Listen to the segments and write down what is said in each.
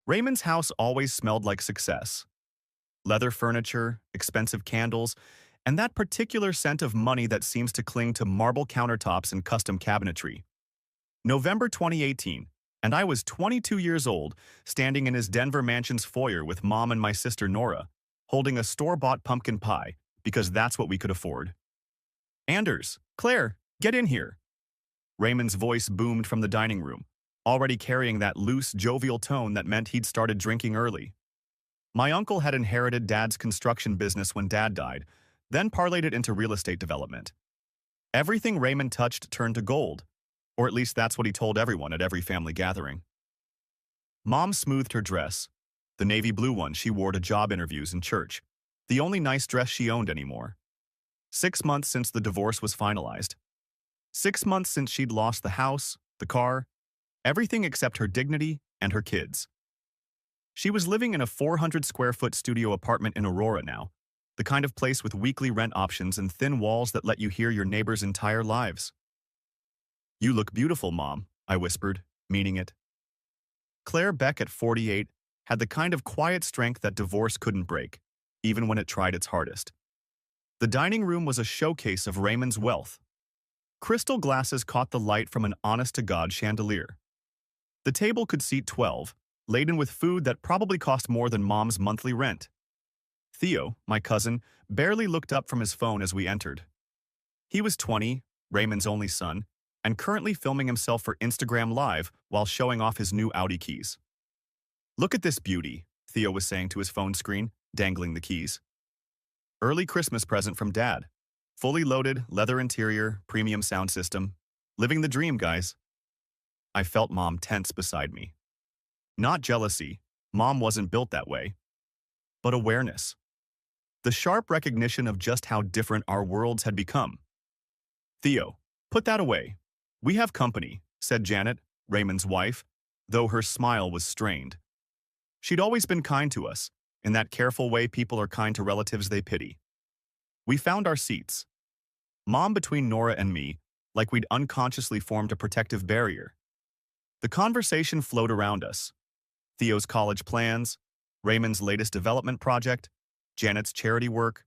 Raymond's house always smelled like success. Leather furniture, expensive candles, and that particular scent of money that seems to cling to marble countertops and custom cabinetry. November 2018, and I was 22 years old, standing in his Denver mansion's foyer with Mom and my sister Nora, holding a store-bought pumpkin pie, because that's what we could afford. Anders, Claire, get in here. Raymond's voice boomed from the dining room, already carrying that loose, jovial tone that meant he'd started drinking early. My uncle had inherited Dad's construction business when Dad died, then parlayed it into real estate development. Everything Raymond touched turned to gold, or at least that's what he told everyone at every family gathering. Mom smoothed her dress, the navy blue one she wore to job interviews in church, the only nice dress she owned anymore. 6 months since the divorce was finalized. 6 months since she'd lost the house, the car, everything except her dignity and her kids. She was living in a 400-square-foot studio apartment in Aurora now, the kind of place with weekly rent options and thin walls that let you hear your neighbors' entire lives. "You look beautiful, Mom," I whispered, meaning it. Claire Beck at 48 had the kind of quiet strength that divorce couldn't break, even when it tried its hardest. The dining room was a showcase of Raymond's wealth. Crystal glasses caught the light from an honest-to-God chandelier. The table could seat 12, laden with food that probably cost more than Mom's monthly rent. Theo, my cousin, barely looked up from his phone as we entered. He was 20, Raymond's only son, and currently filming himself for Instagram Live while showing off his new Audi keys. "Look at this beauty," Theo was saying to his phone screen, dangling the keys. "Early Christmas present from Dad. Fully loaded, leather interior, premium sound system. Living the dream, guys." I felt Mom tense beside me. Not jealousy, Mom wasn't built that way, but awareness. The sharp recognition of just how different our worlds had become. "Theo, put that away. We have company," said Janet, Raymond's wife, though her smile was strained. She'd always been kind to us, in that careful way people are kind to relatives they pity. We found our seats. Mom between Nora and me, like we'd unconsciously formed a protective barrier. The conversation flowed around us. Theo's college plans, Raymond's latest development project, Janet's charity work.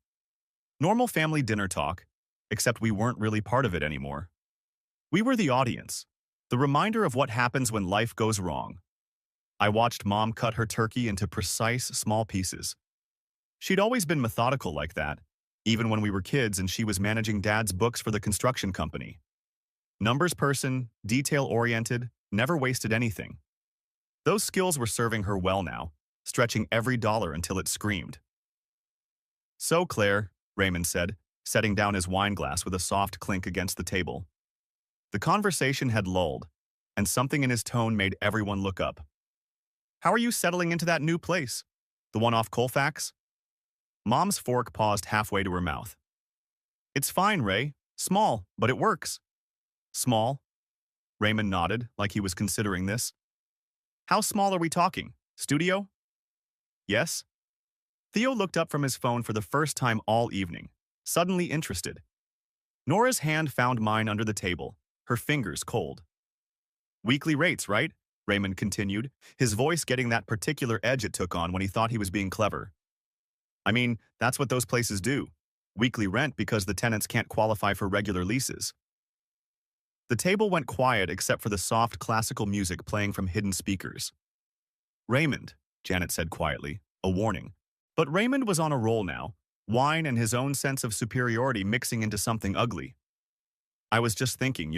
Normal family dinner talk, except we weren't really part of it anymore. We were the audience, the reminder of what happens when life goes wrong. I watched Mom cut her turkey into precise, small pieces. She'd always been methodical like that, even when we were kids and she was managing Dad's books for the construction company. Numbers person, detail-oriented, never wasted anything. Those skills were serving her well now, stretching every dollar until it screamed. "So, Claire," Raymond said, setting down his wine glass with a soft clink against the table. The conversation had lulled, and something in his tone made everyone look up. "How are you settling into that new place? The one off Colfax?" Mom's fork paused halfway to her mouth. "It's fine, Ray. Small, but it works." "Small?" Raymond nodded, like he was considering this. "How small are we talking? Studio?" "Yes." Theo looked up from his phone for the first time all evening, suddenly interested. Nora's hand found mine under the table, her fingers cold. "Weekly rates, right?" Raymond continued, his voice getting that particular edge it took on when he thought he was being clever. "I mean, that's what those places do. Weekly rent because the tenants can't qualify for regular leases." The table went quiet except for the soft classical music playing from hidden speakers. "Raymond," Janet said quietly, a warning. But Raymond was on a roll now, wine and his own sense of superiority mixing into something ugly. "I was just thinking,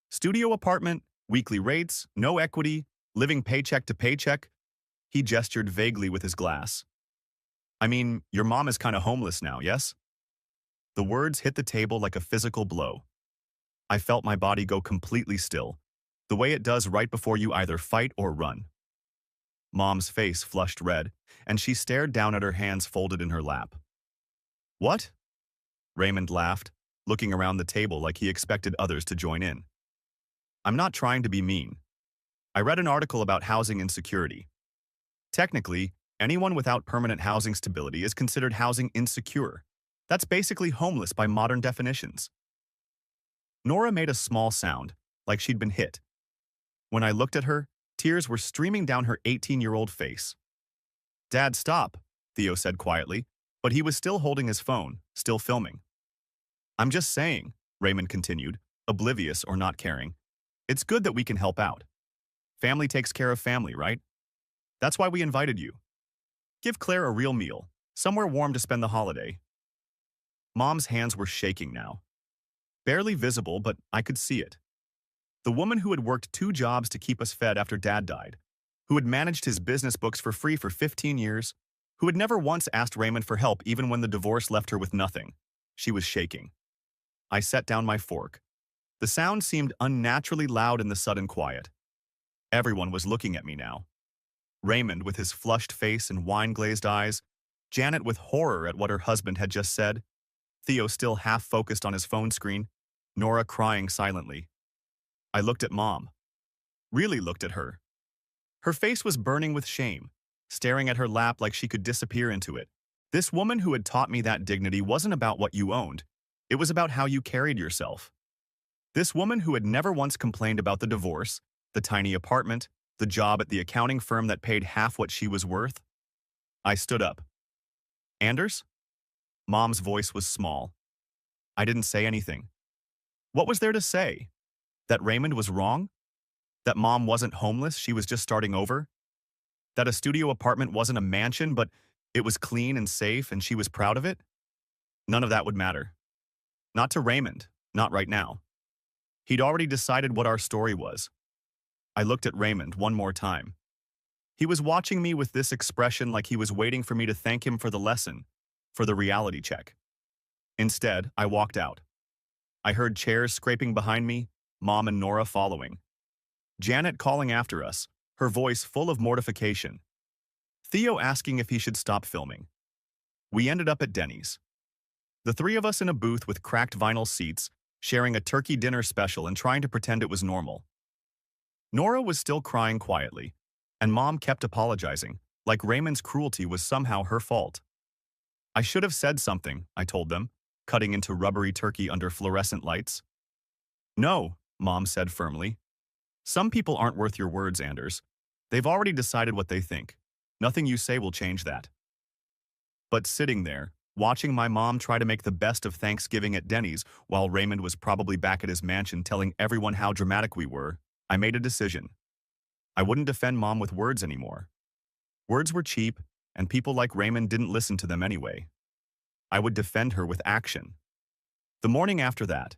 studio apartment, weekly rates, no equity, living paycheck to paycheck." He gestured vaguely with his glass. "I mean, your mom is kind of homeless now, yes?" The words hit the table like a physical blow. I felt my body go completely still, the way it does right before you either fight or run. Mom's face flushed red, and she stared down at her hands folded in her lap. "What?" Raymond laughed, looking around the table like he expected others to join in. "I'm not trying to be mean. I read an article about housing insecurity. Technically, anyone without permanent housing stability is considered housing insecure. That's basically homeless by modern definitions." Nora made a small sound, like she'd been hit. When I looked at her, Tears were streaming down her 18-year-old face. "Dad, stop," Theo said quietly, but he was still holding his phone, still filming. "I'm just saying," Raymond continued, oblivious or not caring. "It's good that we can help out. Family takes care of family, right? That's why we invited you. Give Claire a real meal, somewhere warm to spend the holiday." Mom's hands were shaking now. Barely visible, but I could see it. The woman who had worked 2 jobs to keep us fed after Dad died, who had managed his business books for free for 15 years, who had never once asked Raymond for help even when the divorce left her with nothing. She was shaking. I set down my fork. The sound seemed unnaturally loud in the sudden quiet. Everyone was looking at me now. Raymond with his flushed face and wine-glazed eyes, Janet with horror at what her husband had just said, Theo still half-focused on his phone screen, Nora crying silently. I looked at Mom. Really looked at her. Her face was burning with shame, staring at her lap like she could disappear into it. This woman who had taught me that dignity wasn't about what you owned. It was about how you carried yourself. This woman who had never once complained about the divorce, the tiny apartment, the job at the accounting firm that paid half what she was worth. I stood up. "Anders?" Mom's voice was small. I didn't say anything. What was there to say? That Raymond was wrong? That Mom wasn't homeless, she was just starting over? That a studio apartment wasn't a mansion, but it was clean and safe and she was proud of it? None of that would matter. Not to Raymond, not right now. He'd already decided what our story was. I looked at Raymond one more time. He was watching me with this expression like he was waiting for me to thank him for the lesson, for the reality check. Instead, I walked out. I heard chairs scraping behind me, Mom and Nora following. Janet calling after us, her voice full of mortification. Theo asking if he should stop filming. We ended up at Denny's. The 3 of us in a booth with cracked vinyl seats, sharing a turkey dinner special and trying to pretend it was normal. Nora was still crying quietly, and Mom kept apologizing, like Raymond's cruelty was somehow her fault. I should have said something, I told them, cutting into rubbery turkey under fluorescent lights. "No," Mom said firmly. "Some people aren't worth your words, Anders. They've already decided what they think. Nothing you say will change that." But sitting there, watching my mom try to make the best of Thanksgiving at Denny's while Raymond was probably back at his mansion telling everyone how dramatic we were, I made a decision. I wouldn't defend Mom with words anymore. Words were cheap, and people like Raymond didn't listen to them anyway. I would defend her with action. The morning after that,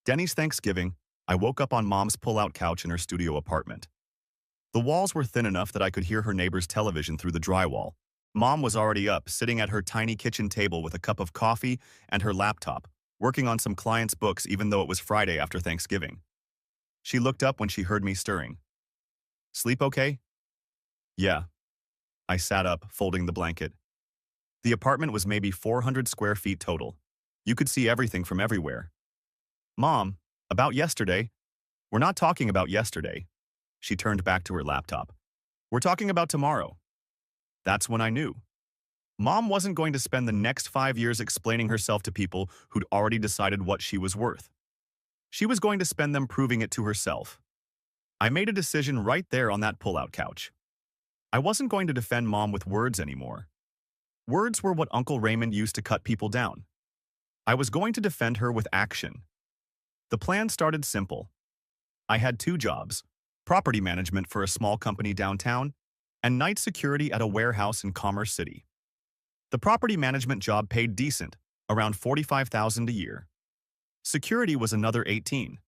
Denny's Thanksgiving, I woke up on Mom's pull-out couch in her studio apartment. The walls were thin enough that I could hear her neighbor's television through the drywall. Mom was already up, sitting at her tiny kitchen table with a cup of coffee and her laptop, working on some clients' books even though it was Friday after Thanksgiving. She looked up when she heard me stirring. "Sleep okay?" "Yeah." I sat up, folding the blanket. The apartment was maybe 400 square feet total. You could see everything from everywhere. "Mom, about yesterday." "We're not talking about yesterday." She turned back to her laptop. "We're talking about tomorrow." That's when I knew. Mom wasn't going to spend the next 5 years explaining herself to people who'd already decided what she was worth. She was going to spend them proving it to herself. I made a decision right there on that pull-out couch. I wasn't going to defend Mom with words anymore. Words were what Uncle Raymond used to cut people down. I was going to defend her with action. The plan started simple. I had 2 jobs, property management for a small company downtown, and night security at a warehouse in Commerce City. The property management job paid decent, around $45,000 a year. Security was another 18.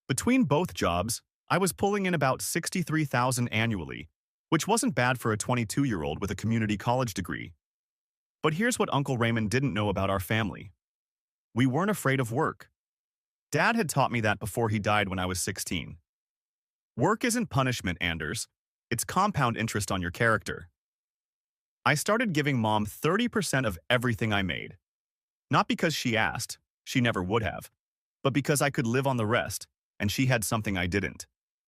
Between both jobs, I was pulling in about $63,000 annually, which wasn't bad for a 22-year-old with a community college degree. But here's what Uncle Raymond didn't know about our family. We weren't afraid of work. Dad had taught me that before he died when I was 16. Work isn't punishment, Anders. It's compound interest on your character. I started giving Mom 30% of everything I made. Not because she asked, she never would have, but because I could live on the rest, and she had something I didn't.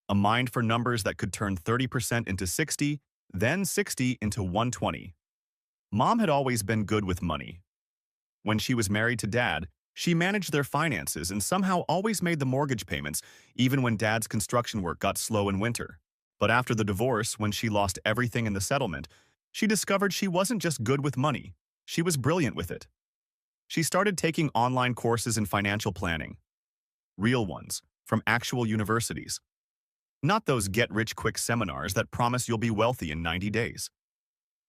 A mind for numbers that could turn 30% into 60, then 60 into 120. Mom had always been good with money. When she was married to Dad, she managed their finances and somehow always made the mortgage payments, even when Dad's construction work got slow in winter. But after the divorce, when she lost everything in the settlement, she discovered she wasn't just good with money, she was brilliant with it. She started taking online courses in financial planning. Real ones, from actual universities. Not those get-rich-quick seminars that promise you'll be wealthy in 90 days.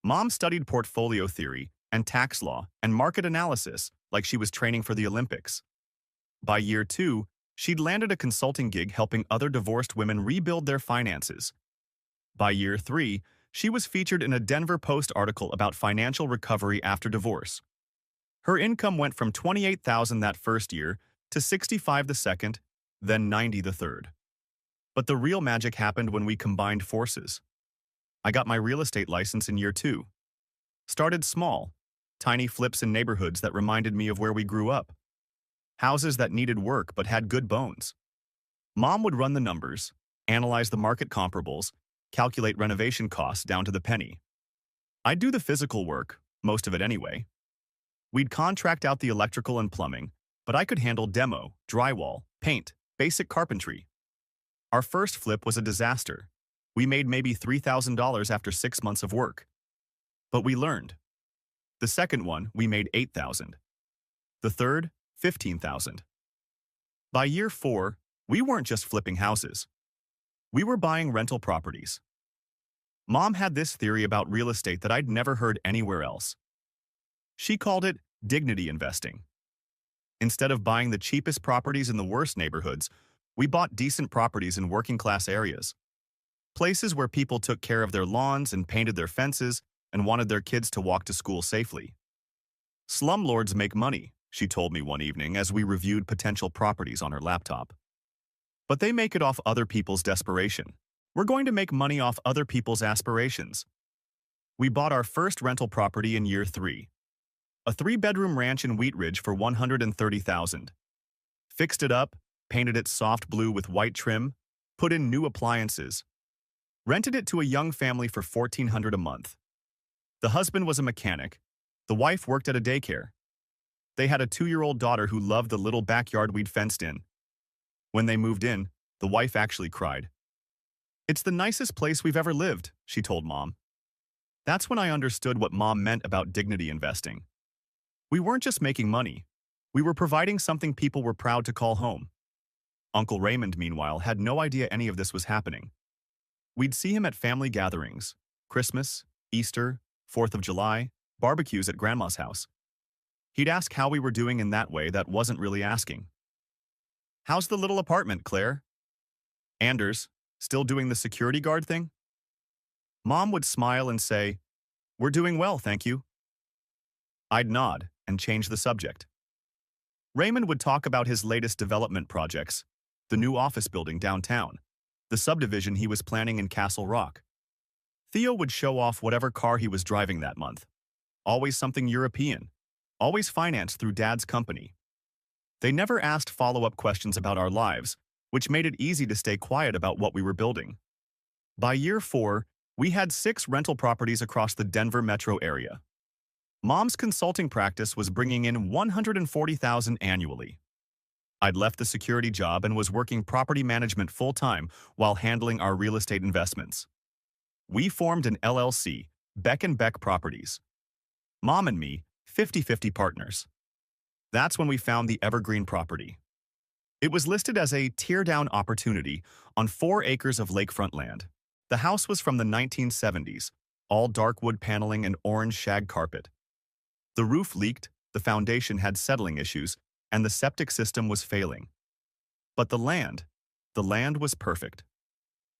Mom studied portfolio theory and tax law and market analysis like she was training for the Olympics. By year 2, she'd landed a consulting gig helping other divorced women rebuild their finances. By year 3, she was featured in a Denver Post article about financial recovery after divorce. Her income went from $28,000 that first year to $65,000 the second, then $90,000 the third. But the real magic happened when we combined forces. I got my real estate license in year 2. Started small, tiny flips in neighborhoods that reminded me of where we grew up. Houses that needed work but had good bones. Mom would run the numbers, analyze the market comparables, calculate renovation costs down to the penny. I'd do the physical work, most of it anyway. We'd contract out the electrical and plumbing, but I could handle demo, drywall, paint, basic carpentry. Our first flip was a disaster. We made maybe $3,000 after 6 months of work. But we learned. The second one, we made $8,000. The third, $15,000. By year 4, we weren't just flipping houses. We were buying rental properties. Mom had this theory about real estate that I'd never heard anywhere else. She called it dignity investing. Instead of buying the cheapest properties in the worst neighborhoods, we bought decent properties in working-class areas. Places where people took care of their lawns and painted their fences and wanted their kids to walk to school safely. Slumlords make money, she told me one evening as we reviewed potential properties on her laptop. But they make it off other people's desperation. We're going to make money off other people's aspirations. We bought our first rental property in year 3. A 3-bedroom ranch in Wheat Ridge for $130,000. Fixed it up, painted it soft blue with white trim, put in new appliances. Rented it to a young family for $1,400 a month. The husband was a mechanic. The wife worked at a daycare. They had a 2-year-old daughter who loved the little backyard we'd fenced in. When they moved in, the wife actually cried. "It's the nicest place we've ever lived," she told Mom. That's when I understood what Mom meant about dignity investing. We weren't just making money. We were providing something people were proud to call home. Uncle Raymond, meanwhile, had no idea any of this was happening. We'd see him at family gatherings, Christmas, Easter, 4th of July, barbecues at Grandma's house. He'd ask how we were doing in that way that wasn't really asking. "How's the little apartment, Claire?" "Anders, still doing the security guard thing?" Mom would smile and say, "We're doing well, thank you." I'd nod and change the subject. Raymond would talk about his latest development projects, the new office building downtown, the subdivision he was planning in Castle Rock. Theo would show off whatever car he was driving that month. Always something European, always financed through Dad's company. They never asked follow-up questions about our lives, which made it easy to stay quiet about what we were building. By year 4, we had 6 rental properties across the Denver metro area. Mom's consulting practice was bringing in $140,000 annually. I'd left the security job and was working property management full-time while handling our real estate investments. We formed an LLC, Beck & Beck Properties. Mom and me, 50-50 partners. That's when we found the evergreen property. It was listed as a tear-down opportunity on 4 acres of lakefront land. The house was from the 1970s, all dark wood paneling and orange shag carpet. The roof leaked, the foundation had settling issues, and the septic system was failing. But the land was perfect.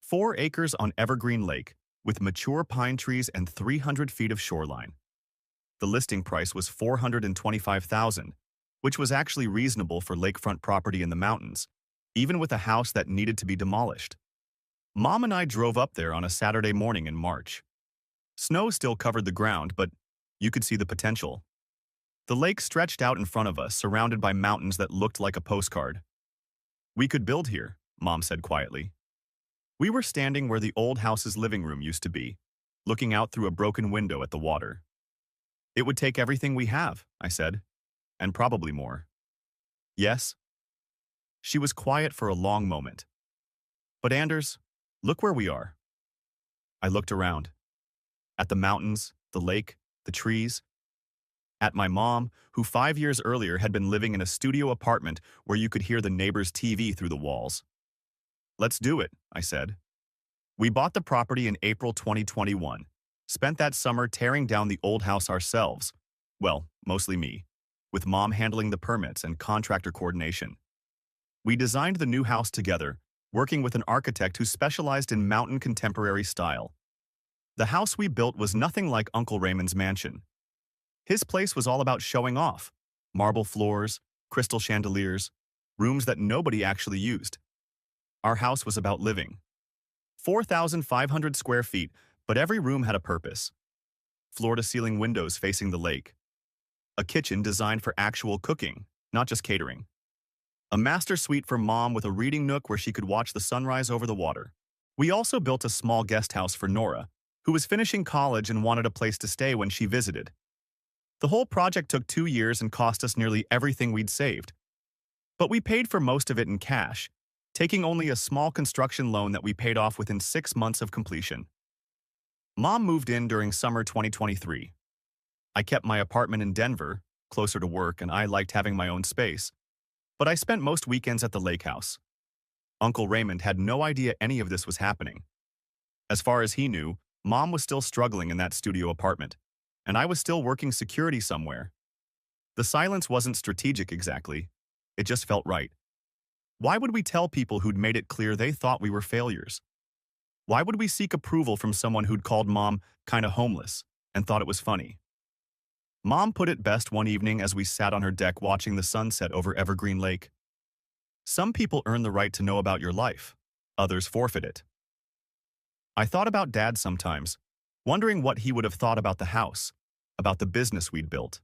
4 acres on Evergreen Lake, with mature pine trees and 300 feet of shoreline. The listing price was $425,000, which was actually reasonable for lakefront property in the mountains, even with a house that needed to be demolished. Mom and I drove up there on a Saturday morning in March. Snow still covered the ground, but you could see the potential. The lake stretched out in front of us, surrounded by mountains that looked like a postcard. "We could build here," Mom said quietly. We were standing where the old house's living room used to be, looking out through a broken window at the water. "It would take everything we have," I said, "and probably more." "Yes?" She was quiet for a long moment. "But Anders, look where we are. I looked around. At the mountains, the lake, the trees. At my mom, who 5 years earlier had been living in a studio apartment where you could hear the neighbor's TV through the walls. "Let's do it," I said. We bought the property in April 2021, spent that summer tearing down the old house ourselves. Well, mostly me, with mom handling the permits and contractor coordination. We designed the new house together, working with an architect who specialized in mountain contemporary style. The house we built was nothing like Uncle Raymond's mansion. His place was all about showing off: marble floors, crystal chandeliers, rooms that nobody actually used. Our house was about living. 4,500 square feet, but every room had a purpose. Floor-to-ceiling windows facing the lake. A kitchen designed for actual cooking, not just catering. A master suite for mom with a reading nook where she could watch the sunrise over the water. We also built a small guest house for Nora, who was finishing college and wanted a place to stay when she visited. The whole project took 2 years and cost us nearly everything we'd saved. But we paid for most of it in cash, taking only a small construction loan that we paid off within 6 months of completion. Mom moved in during summer 2023. I kept my apartment in Denver, closer to work, and I liked having my own space. But I spent most weekends at the lake house. Uncle Raymond had no idea any of this was happening. As far as he knew, Mom was still struggling in that studio apartment, and I was still working security somewhere. The silence wasn't strategic exactly. It just felt right. Why would we tell people who'd made it clear they thought we were failures? Why would we seek approval from someone who'd called Mom kinda homeless and thought it was funny? Mom put it best one evening as we sat on her deck watching the sunset over Evergreen Lake. "Some people earn the right to know about your life. Others forfeit it." I thought about Dad sometimes, wondering what he would have thought about the house, about the business we'd built.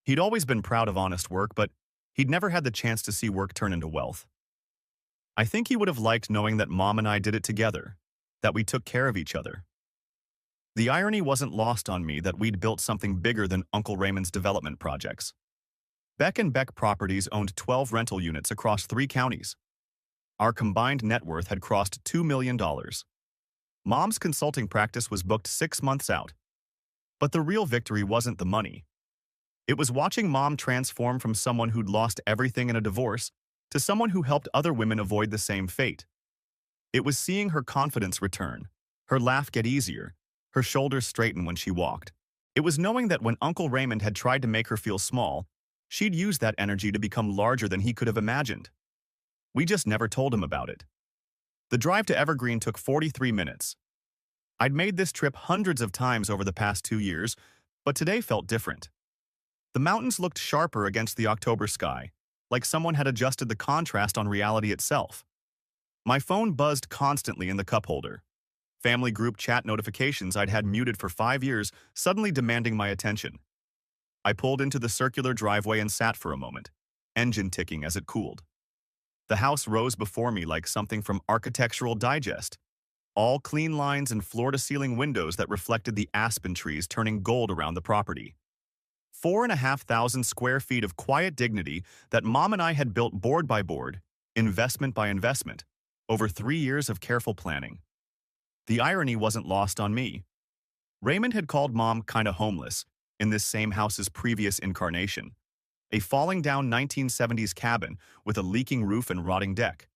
He'd always been proud of honest work, but he'd never had the chance to see work turn into wealth. I think he would have liked knowing that Mom and I did it together, that we took care of each other. The irony wasn't lost on me that we'd built something bigger than Uncle Raymond's development projects. Beck and Beck Properties owned 12 rental units across 3 counties. Our combined net worth had crossed $2 million. Mom's consulting practice was booked 6 months out. But the real victory wasn't the money. It was watching Mom transform from someone who'd lost everything in a divorce to someone who helped other women avoid the same fate. It was seeing her confidence return, her laugh get easier, her shoulders straighten when she walked. It was knowing that when Uncle Raymond had tried to make her feel small, she'd used that energy to become larger than he could have imagined. We just never told him about it. The drive to Evergreen took 43 minutes. I'd made this trip hundreds of times over the past 2 years, but today felt different. The mountains looked sharper against the October sky, like someone had adjusted the contrast on reality itself. My phone buzzed constantly in the cup holder. Family group chat notifications I'd had muted for 5 years suddenly demanding my attention. I pulled into the circular driveway and sat for a moment, engine ticking as it cooled. The house rose before me like something from Architectural Digest. All clean lines and floor-to-ceiling windows that reflected the aspen trees turning gold around the property. 4,500 square feet of quiet dignity that Mom and I had built board by board, investment by investment, over 3 years of careful planning. The irony wasn't lost on me. Raymond had called Mom kinda homeless in this same house's previous incarnation, a falling-down 1970s cabin with a leaking roof and rotting deck.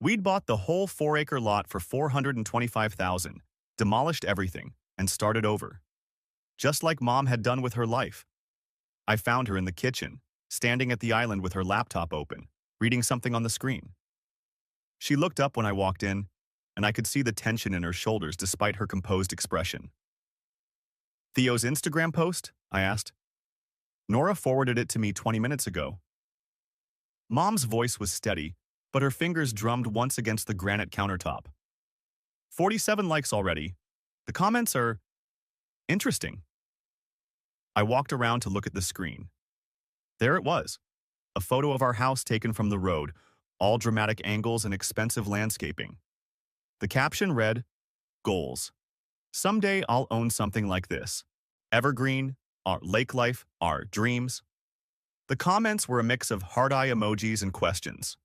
We'd bought the whole 4-acre lot for $425,000, demolished everything, and started over. Just like Mom had done with her life. I found her in the kitchen, standing at the island with her laptop open, reading something on the screen. She looked up when I walked in, and I could see the tension in her shoulders despite her composed expression. "Theo's Instagram post?" I asked. "Nora forwarded it to me 20 minutes ago." Mom's voice was steady, but her fingers drummed once against the granite countertop. 47 likes already. The comments are interesting. I walked around to look at the screen. There it was, a photo of our house taken from the road, all dramatic angles and expensive landscaping. The caption read, "Goals. Someday I'll own something like this. Evergreen, our lake life, our dreams." The comments were a mix of heart-eye emojis and questions.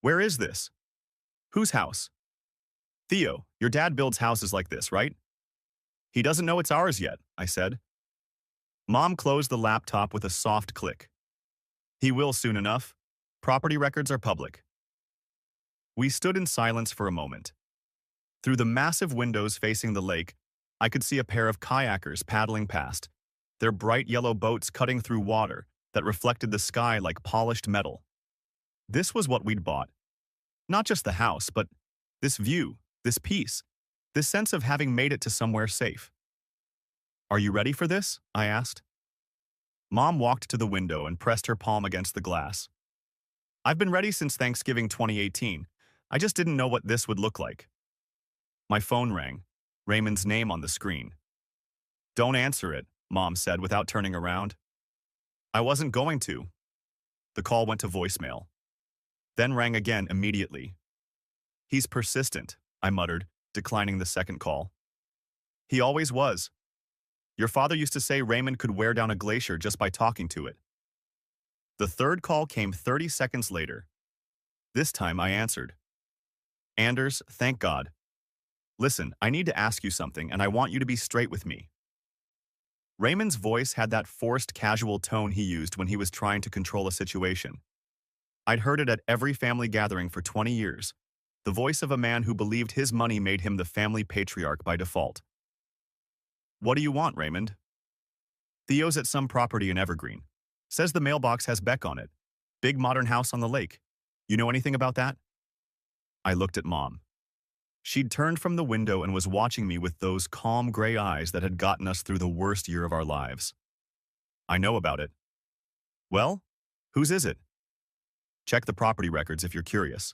Where is this? Whose house? Theo, your dad builds houses like this, right? He doesn't know it's ours yet, I said. Mom closed the laptop with a soft click. He will soon enough. Property records are public. We stood in silence for a moment. Through the massive windows facing the lake, I could see a pair of kayakers paddling past, their bright yellow boats cutting through water that reflected the sky like polished metal. This was what we'd bought. Not just the house, but this view, this peace, this sense of having made it to somewhere safe. Are you ready for this? I asked. Mom walked to the window and pressed her palm against the glass. I've been ready since Thanksgiving 2018. I just didn't know what this would look like. My phone rang, Raymond's name on the screen. Don't answer it, Mom said without turning around. I wasn't going to. The call went to voicemail, then rang again immediately. He's persistent, I muttered, declining the second call. He always was. Your father used to say Raymond could wear down a glacier just by talking to it. The third call came 30 seconds later. This time I answered. Anders, thank God. Listen, I need to ask you something and I want you to be straight with me. Raymond's voice had that forced casual tone he used when he was trying to control a situation. I'd heard it at every family gathering for 20 years, the voice of a man who believed his money made him the family patriarch by default. What do you want, Raymond? Theo's at some property in Evergreen. Says the mailbox has Beck on it. Big modern house on the lake. You know anything about that? I looked at Mom. She'd turned from the window and was watching me with those calm gray eyes that had gotten us through the worst year of our lives. I know about it. Well, whose is it? Check the property records if you're curious.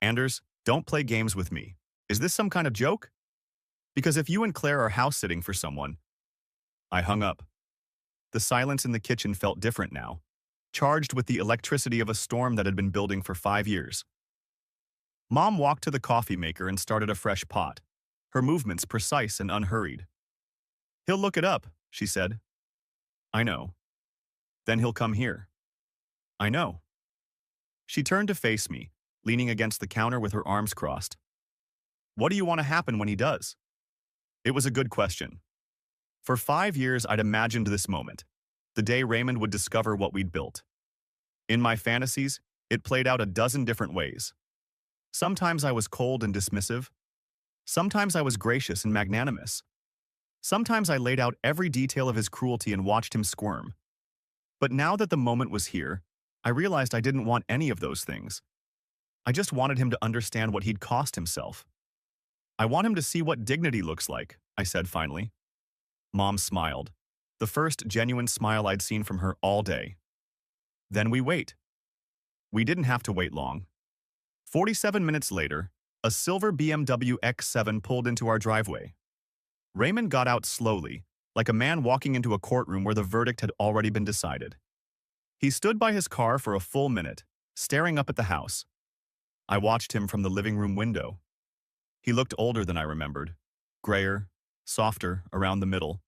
Anders, don't play games with me. Is this some kind of joke? Because if you and Claire are house-sitting for someone... I hung up. The silence in the kitchen felt different now, charged with the electricity of a storm that had been building for 5 years. Mom walked to the coffee maker and started a fresh pot, her movements precise and unhurried. He'll look it up, she said. I know. Then he'll come here. I know. She turned to face me, leaning against the counter with her arms crossed. What do you want to happen when he does? It was a good question. For 5 years, I'd imagined this moment, the day Raymond would discover what we'd built. In my fantasies, it played out a dozen different ways. Sometimes I was cold and dismissive. Sometimes I was gracious and magnanimous. Sometimes I laid out every detail of his cruelty and watched him squirm. But now that the moment was here, I realized I didn't want any of those things. I just wanted him to understand what he'd cost himself. I want him to see what dignity looks like, I said finally. Mom smiled, the first genuine smile I'd seen from her all day. Then we wait. We didn't have to wait long. 47 minutes later, a silver BMW X7 pulled into our driveway. Raymond got out slowly, like a man walking into a courtroom where the verdict had already been decided. He stood by his car for a full minute, staring up at the house. I watched him from the living room window. He looked older than I remembered, grayer, softer around the middle.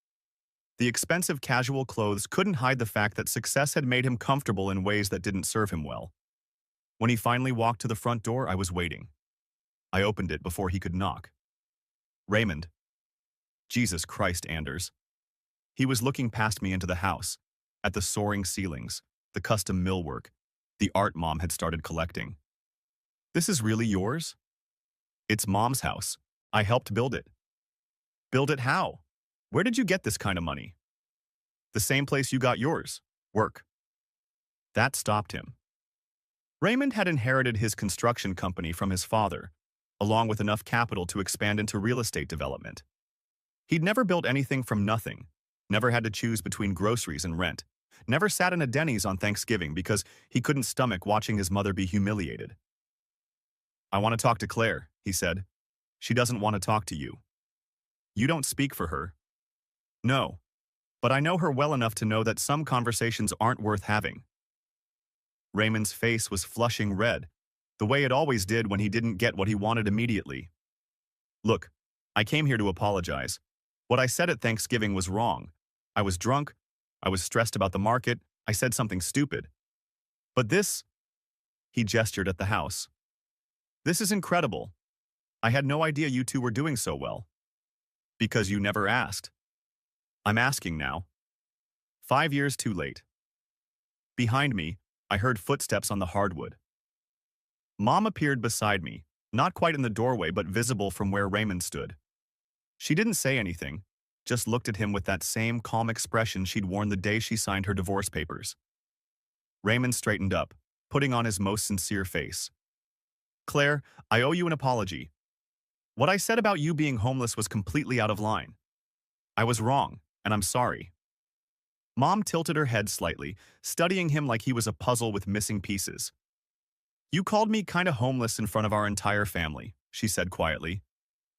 The expensive casual clothes couldn't hide the fact that success had made him comfortable in ways that didn't serve him well. When he finally walked to the front door, I was waiting. I opened it before he could knock. Raymond. Jesus Christ, Anders. He was looking past me into the house, at the soaring ceilings, the custom millwork, the art Mom had started collecting. This is really yours? It's Mom's house. I helped build it. Build it how? Where did you get this kind of money? The same place you got yours, work. That stopped him. Raymond had inherited his construction company from his father, along with enough capital to expand into real estate development. He'd never built anything from nothing, never had to choose between groceries and rent, never sat in a Denny's on Thanksgiving because he couldn't stomach watching his mother be humiliated. I want to talk to Claire, he said. She doesn't want to talk to you. You don't speak for her. No, but I know her well enough to know that some conversations aren't worth having. Raymond's face was flushing red, the way it always did when he didn't get what he wanted immediately. Look, I came here to apologize. What I said at Thanksgiving was wrong. I was drunk. I was stressed about the market. I said something stupid. But this, he gestured at the house. This is incredible. I had no idea you two were doing so well. Because you never asked. I'm asking now. 5 years too late. Behind me, I heard footsteps on the hardwood. Mom appeared beside me, not quite in the doorway but visible from where Raymond stood. She didn't say anything, just looked at him with that same calm expression she'd worn the day she signed her divorce papers. Raymond straightened up, putting on his most sincere face. Claire, I owe you an apology. What I said about you being homeless was completely out of line. I was wrong, and I'm sorry. Mom tilted her head slightly, studying him like he was a puzzle with missing pieces. You called me kinda homeless in front of our entire family, she said quietly.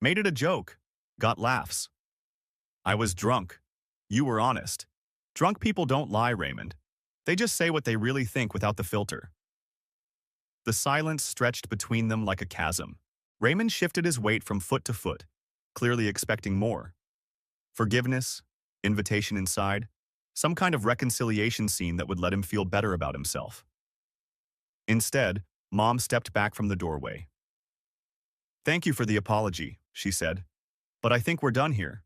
Made it a joke. Got laughs. I was drunk. You were honest. Drunk people don't lie, Raymond. They just say what they really think without the filter. The silence stretched between them like a chasm. Raymond shifted his weight from foot to foot, clearly expecting more. Forgiveness, invitation inside, some kind of reconciliation scene that would let him feel better about himself. Instead, Mom stepped back from the doorway. Thank you for the apology, she said, but I think we're done here.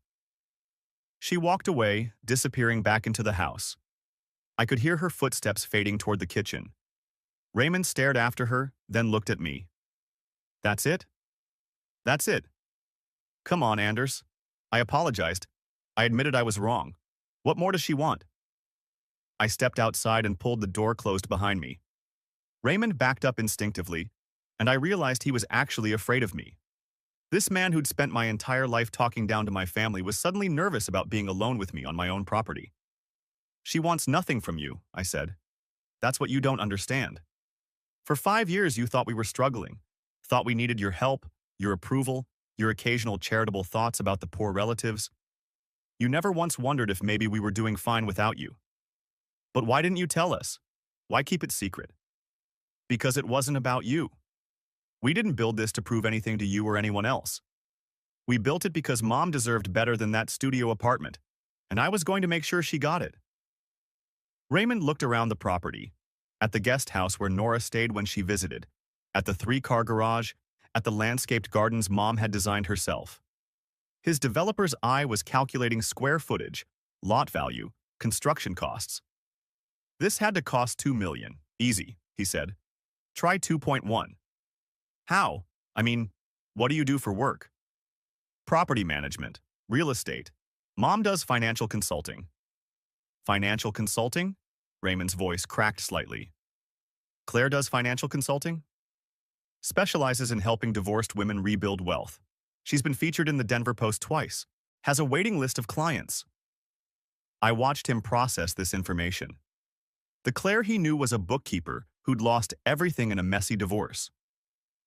She walked away, disappearing back into the house. I could hear her footsteps fading toward the kitchen. Raymond stared after her, then looked at me. That's it? That's it. Come on, Anders. I apologized. I admitted I was wrong. What more does she want? I stepped outside and pulled the door closed behind me. Raymond backed up instinctively, and I realized he was actually afraid of me. This man who'd spent my entire life talking down to my family was suddenly nervous about being alone with me on my own property. She wants nothing from you, I said. That's what you don't understand. For 5 years you thought we were struggling, thought we needed your help, your approval, your occasional charitable thoughts about the poor relatives. You never once wondered if maybe we were doing fine without you. But why didn't you tell us? Why keep it secret? Because it wasn't about you. We didn't build this to prove anything to you or anyone else. We built it because Mom deserved better than that studio apartment, and I was going to make sure she got it. Raymond looked around the property, at the guest house where Nora stayed when she visited, at the 3-car garage, at the landscaped gardens Mom had designed herself. His developer's eye was calculating square footage, lot value, construction costs. This had to cost $2 million. Easy, he said. Try 2.1. How? I mean, what do you do for work? Property management, real estate. Mom does financial consulting. Financial consulting? Raymond's voice cracked slightly. Claire does financial consulting? Specializes in helping divorced women rebuild wealth. She's been featured in the Denver Post twice. Has a waiting list of clients. I watched him process this information. The Claire he knew was a bookkeeper who'd lost everything in a messy divorce.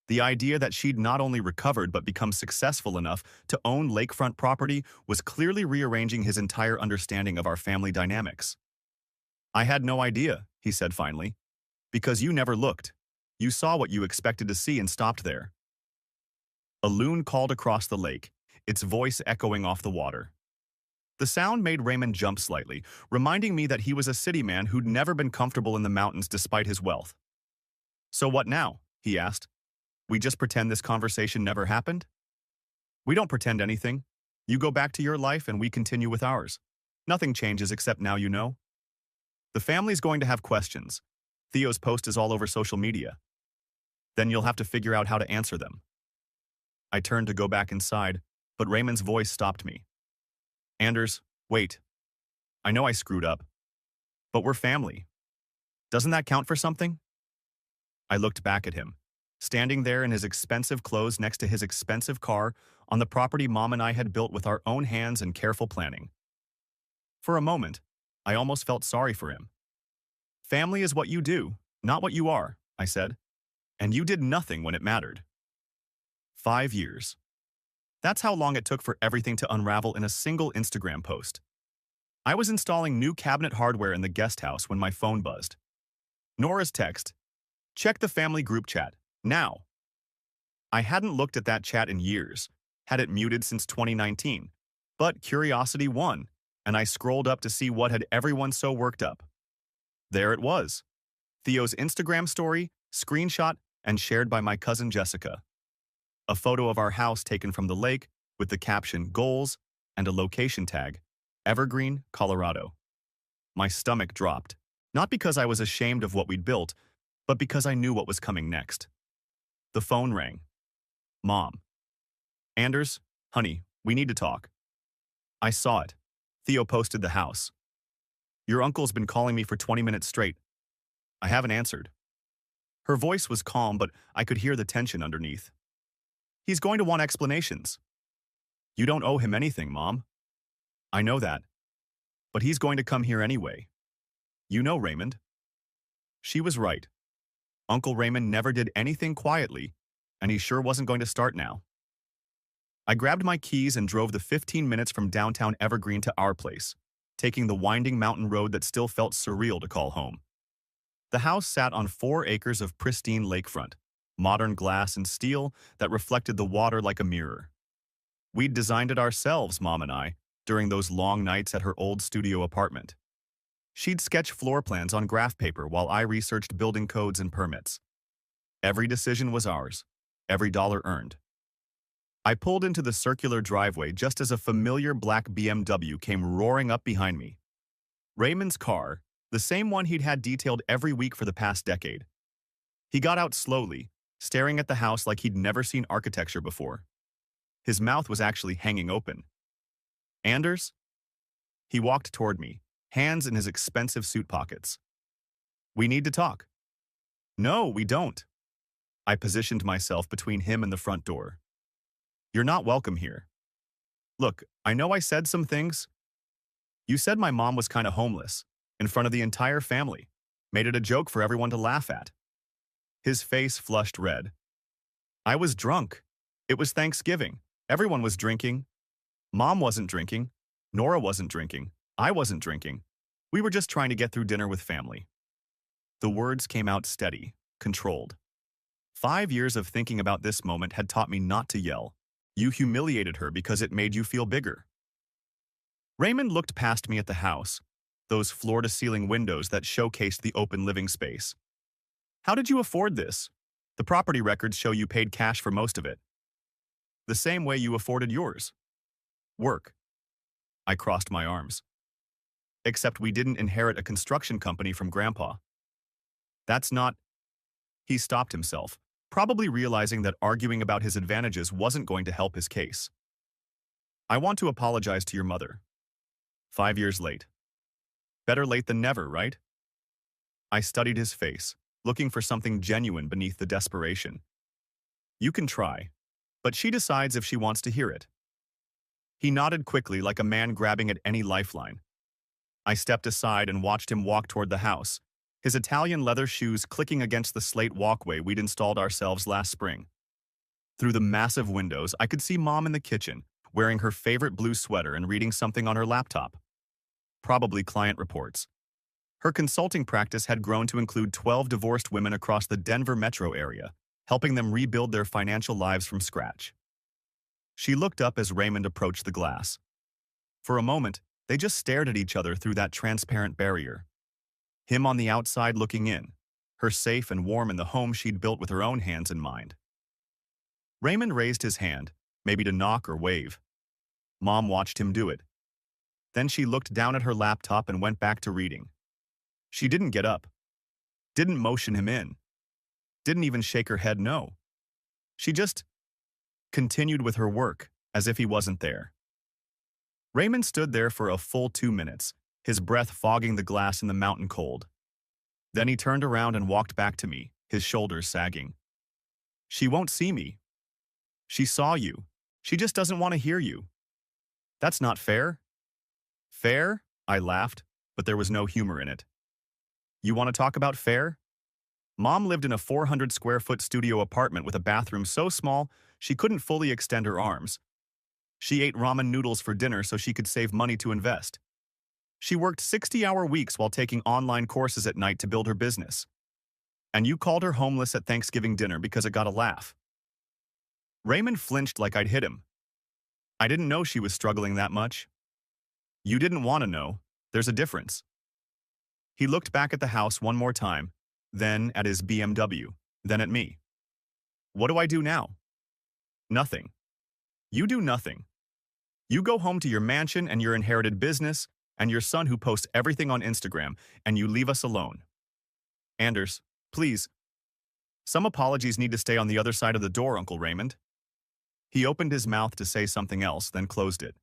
The idea that she'd not only recovered but become successful enough to own lakefront property was clearly rearranging his entire understanding of our family dynamics. I had no idea, he said finally, because you never looked. You saw what you expected to see and stopped there. A loon called across the lake, its voice echoing off the water. The sound made Raymond jump slightly, reminding me that he was a city man who'd never been comfortable in the mountains despite his wealth. So what now? He asked. We just pretend this conversation never happened? We don't pretend anything. You go back to your life and we continue with ours. Nothing changes except now you know. The family's going to have questions. Theo's post is all over social media. Then you'll have to figure out how to answer them. I turned to go back inside, but Raymond's voice stopped me. Anders, wait. I know I screwed up. But we're family. Doesn't that count for something? I looked back at him, standing there in his expensive clothes next to his expensive car on the property Mom and I had built with our own hands and careful planning. For a moment, I almost felt sorry for him. Family is what you do, not what you are, I said. And you did nothing when it mattered. 5 years. That's how long it took for everything to unravel in a single Instagram post. I was installing new cabinet hardware in the guest house when my phone buzzed. Nora's text, check the family group chat, now. I hadn't looked at that chat in years, had it muted since 2019, but curiosity won, and I scrolled up to see what had everyone so worked up. There it was. Theo's Instagram story, screenshot, and shared by my cousin Jessica. A photo of our house taken from the lake with the caption "Goals" and a location tag, Evergreen, Colorado. My stomach dropped, not because I was ashamed of what we'd built, but because I knew what was coming next. The phone rang. Mom. Anders, honey, we need to talk. I saw it. Theo posted the house. Your uncle's been calling me for 20 minutes straight. I haven't answered. Her voice was calm, but I could hear the tension underneath. He's going to want explanations. You don't owe him anything, Mom. I know that. But he's going to come here anyway. You know Raymond. She was right. Uncle Raymond never did anything quietly, and he sure wasn't going to start now. I grabbed my keys and drove the 15 minutes from downtown Evergreen to our place, taking the winding mountain road that still felt surreal to call home. The house sat on 4 acres of pristine lakefront, modern glass and steel that reflected the water like a mirror. We'd designed it ourselves, Mom and I, during those long nights at her old studio apartment. She'd sketch floor plans on graph paper while I researched building codes and permits. Every decision was ours, every dollar earned. I pulled into the circular driveway just as a familiar black BMW came roaring up behind me. Raymond's car, the same one he'd had detailed every week for the past decade. He got out slowly, staring at the house like he'd never seen architecture before. His mouth was actually hanging open. Anders? He walked toward me, hands in his expensive suit pockets. We need to talk. No, we don't. I positioned myself between him and the front door. You're not welcome here. Look, I know I said some things. You said my mom was kind of homeless, in front of the entire family. Made it a joke for everyone to laugh at. His face flushed red. I was drunk. It was Thanksgiving. Everyone was drinking. Mom wasn't drinking. Nora wasn't drinking. I wasn't drinking. We were just trying to get through dinner with family. The words came out steady, controlled. 5 years of thinking about this moment had taught me not to yell. You humiliated her because it made you feel bigger. Raymond looked past me at the house, those floor-to-ceiling windows that showcased the open living space. How did you afford this? The property records show you paid cash for most of it. The same way you afforded yours. Work. I crossed my arms. Except we didn't inherit a construction company from Grandpa. That's not... He stopped himself, probably realizing that arguing about his advantages wasn't going to help his case. I want to apologize to your mother. 5 years late. Better late than never, right? I studied his face, looking for something genuine beneath the desperation. You can try, but she decides if she wants to hear it. He nodded quickly like a man grabbing at any lifeline. I stepped aside and watched him walk toward the house, his Italian leather shoes clicking against the slate walkway we'd installed ourselves last spring. Through the massive windows, I could see Mom in the kitchen, wearing her favorite blue sweater and reading something on her laptop. Probably client reports. Her consulting practice had grown to include 12 divorced women across the Denver metro area, helping them rebuild their financial lives from scratch. She looked up as Raymond approached the glass. For a moment, they just stared at each other through that transparent barrier. Him on the outside looking in, her safe and warm in the home she'd built with her own hands and mind. Raymond raised his hand, maybe to knock or wave. Mom watched him do it. Then she looked down at her laptop and went back to reading. She didn't get up. Didn't motion him in. Didn't even shake her head no. She just continued with her work, as if he wasn't there. Raymond stood there for a full 2 minutes, his breath fogging the glass in the mountain cold. Then he turned around and walked back to me, his shoulders sagging. She won't see me. She saw you. She just doesn't want to hear you. That's not fair. Fair? I laughed, but there was no humor in it. You want to talk about fair? Mom lived in a 400-square-foot studio apartment with a bathroom so small she couldn't fully extend her arms. She ate ramen noodles for dinner so she could save money to invest. She worked 60-hour weeks while taking online courses at night to build her business. And you called her homeless at Thanksgiving dinner because it got a laugh. Raymond flinched like I'd hit him. I didn't know she was struggling that much. You didn't want to know. There's a difference. He looked back at the house one more time, then at his BMW, then at me. What do I do now? Nothing. You do nothing. You go home to your mansion and your inherited business and your son who posts everything on Instagram, and you leave us alone. Anders, please. Some apologies need to stay on the other side of the door, Uncle Raymond. He opened his mouth to say something else, then closed it.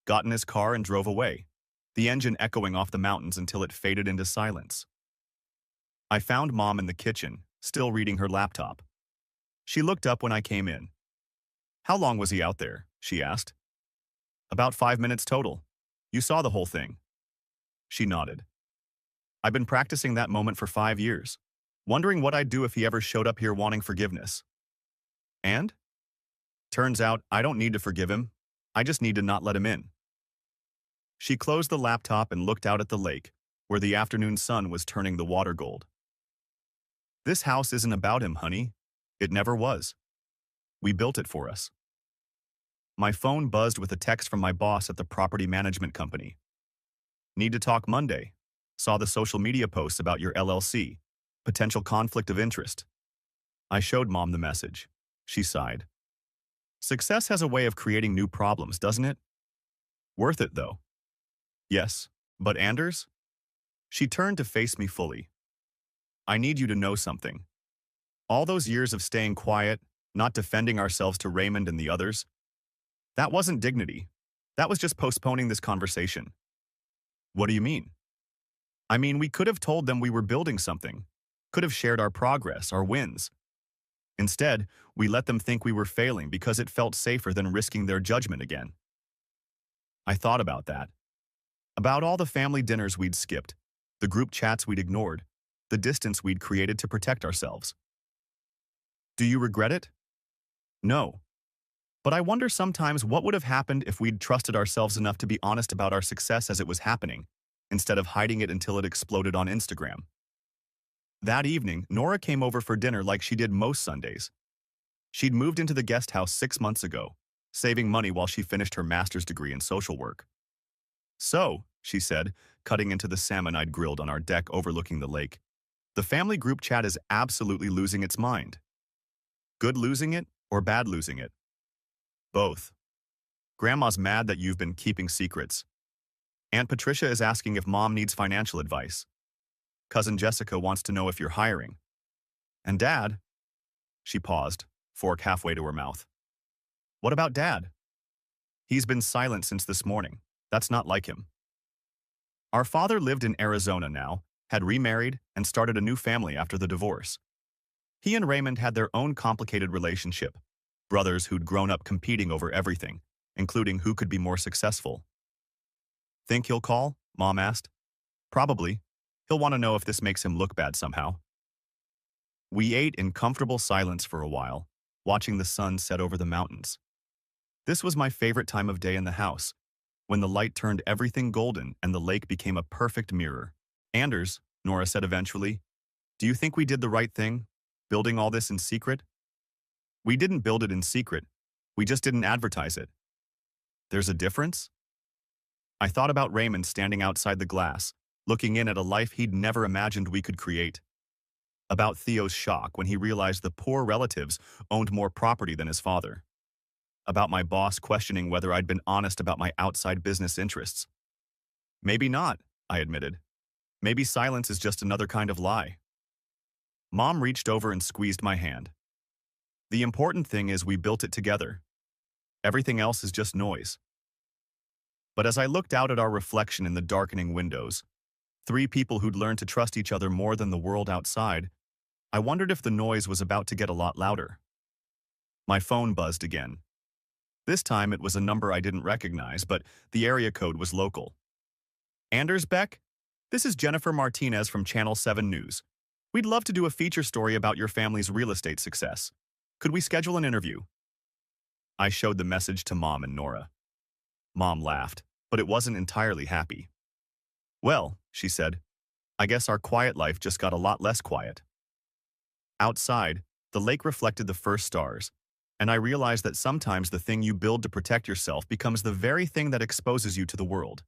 Got in his car and drove away, the engine echoing off the mountains until it faded into silence. I found Mom in the kitchen, still reading her laptop. She looked up when I came in. How long was he out there? She asked. About 5 minutes total. You saw the whole thing. She nodded. I've been practicing that moment for 5 years, wondering what I'd do if he ever showed up here wanting forgiveness. And? Turns out I don't need to forgive him. I just need to not let him in. She closed the laptop and looked out at the lake, where the afternoon sun was turning the water gold. This house isn't about him, honey. It never was. We built it for us. My phone buzzed with a text from my boss at the property management company. Need to talk Monday. Saw the social media posts about your LLC. Potential conflict of interest. I showed Mom the message. She sighed. Success has a way of creating new problems, doesn't it? Worth it, though. Yes, but Anders? She turned to face me fully. I need you to know something. All those years of staying quiet, not defending ourselves to Raymond and the others, that wasn't dignity. That was just postponing this conversation. What do you mean? I mean, we could have told them we were building something, could have shared our progress, our wins. Instead, we let them think we were failing because it felt safer than risking their judgment again. I thought about that. About all the family dinners we'd skipped, the group chats we'd ignored, the distance we'd created to protect ourselves. Do you regret it? No. But I wonder sometimes what would have happened if we'd trusted ourselves enough to be honest about our success as it was happening, instead of hiding it until it exploded on Instagram. That evening, Nora came over for dinner like she did most Sundays. She'd moved into the guest house 6 months ago, saving money while she finished her master's degree in social work. So, she said, cutting into the salmon I'd grilled on our deck overlooking the lake, the family group chat is absolutely losing its mind. Good losing it or bad losing it? Both. Grandma's mad that you've been keeping secrets. Aunt Patricia is asking if Mom needs financial advice. Cousin Jessica wants to know if you're hiring. And Dad? She paused, fork halfway to her mouth. What about Dad? He's been silent since this morning. That's not like him. Our father lived in Arizona now, had remarried, and started a new family after the divorce. He and Raymond had their own complicated relationship, brothers who'd grown up competing over everything, including who could be more successful. Think he'll call? Mom asked. Probably. He'll want to know if this makes him look bad somehow. We ate in comfortable silence for a while, watching the sun set over the mountains. This was my favorite time of day in the house, when the light turned everything golden and the lake became a perfect mirror. Anders, Nora said eventually, do you think we did the right thing, building all this in secret? We didn't build it in secret. We just didn't advertise it. There's a difference? I thought about Raymond standing outside the glass, looking in at a life he'd never imagined we could create. About Theo's shock when he realized the poor relatives owned more property than his father. About my boss questioning whether I'd been honest about my outside business interests. Maybe not, I admitted. Maybe silence is just another kind of lie. Mom reached over and squeezed my hand. The important thing is we built it together. Everything else is just noise. But as I looked out at our reflection in the darkening windows, 3 people who'd learned to trust each other more than the world outside, I wondered if the noise was about to get a lot louder. My phone buzzed again. This time it was a number I didn't recognize, but the area code was local. Anders Beck? This is Jennifer Martinez from Channel 7 News. We'd love to do a feature story about your family's real estate success. Could we schedule an interview? I showed the message to Mom and Nora. Mom laughed, but it wasn't entirely happy. Well, she said, I guess our quiet life just got a lot less quiet. Outside, the lake reflected the first stars, and I realized that sometimes the thing you build to protect yourself becomes the very thing that exposes you to the world.